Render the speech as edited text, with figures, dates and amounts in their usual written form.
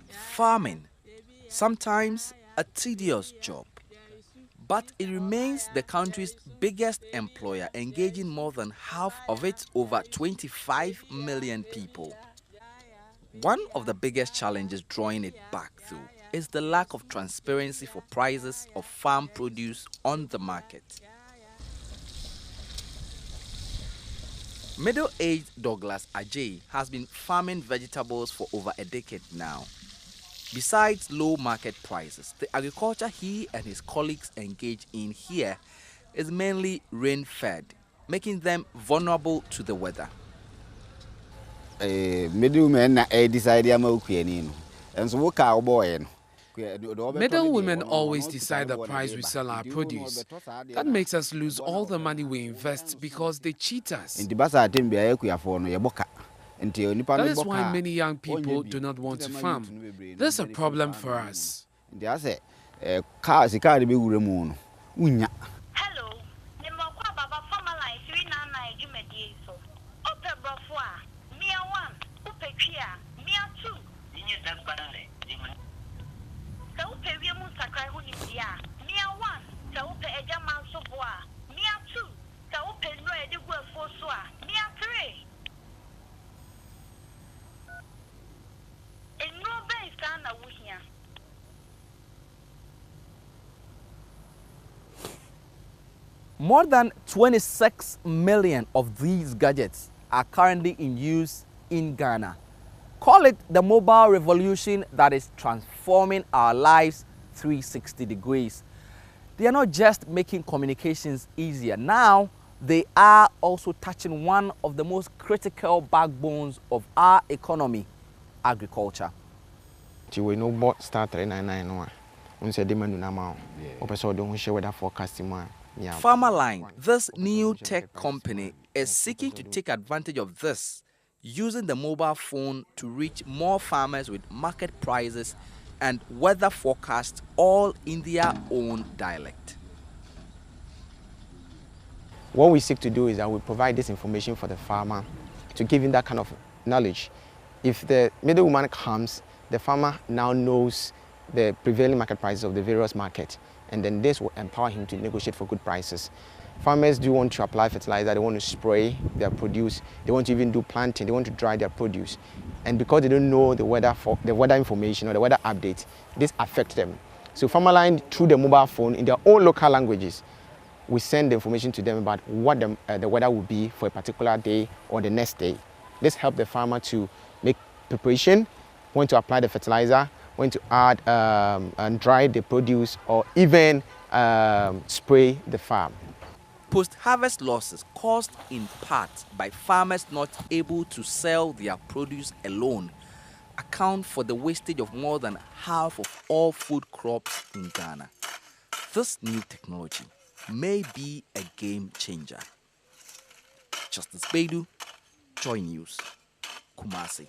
Farming, sometimes a tedious job, but it remains the country's biggest employer, engaging more than half of its over 25 million people. One of the biggest challenges drawing it back, though, is the lack of transparency for prices of farm produce on the market. Middle-aged Douglas Ajay has been farming vegetables for over a decade now. Besides low market prices, the agriculture he and his colleagues engage in here is mainly rain-fed, making them vulnerable to the weather. Middlemen decide and so what cowboy. Middle women always decide the price we sell our produce. That makes us lose all the money we invest because they cheat us. That is why many young people do not want to farm. This is a problem for us. Hello, Nimokwa Baba Farmerline 399 Jumedi so. Ope Brofua, Mia 1, Upe Kia, Mia 2. Inye that's banale. So Upe Wiamu Sakai Hunibia, Mia 1, so Upe Ejaman Soboa, Mia 2, so Upe no Edigua Fosua, Mia 3. In no base down a Wuhia. More than 26 million of these gadgets are currently in use in Ghana. Call it the mobile revolution that is transforming our lives 360 degrees. They are not just making communications easier. Now, they are also touching one of the most critical backbones of our economy, agriculture. We know what start 399 one said demand na ma o don't share weather forecasting man. Farmerline, this new tech company, is seeking to take advantage of this, using the mobile phone to reach more farmers with market prices and weather forecasts, all in their own dialect. What we seek to do is that we provide this information for the farmer to give him that kind of knowledge. If the middlewoman comes, the farmer now knows the prevailing market prices of the various markets, and then this will empower him to negotiate for good prices. Farmers do want to apply fertilizer, they want to spray their produce, they want to even do planting, they want to dry their produce. And because they don't know the weather information or the weather updates, this affects them. So Farmerline, through the mobile phone, in their own local languages, we send the information to them about what the weather will be for a particular day or the next day. This helps the farmer to make preparation, when to apply the fertilizer, when to add and dry the produce, or even spray the farm. Post-harvest losses caused in part by farmers not able to sell their produce alone account for the wastage of more than half of all food crops in Ghana. This new technology may be a game changer. Justice Beidou, Joy News, Kumasi.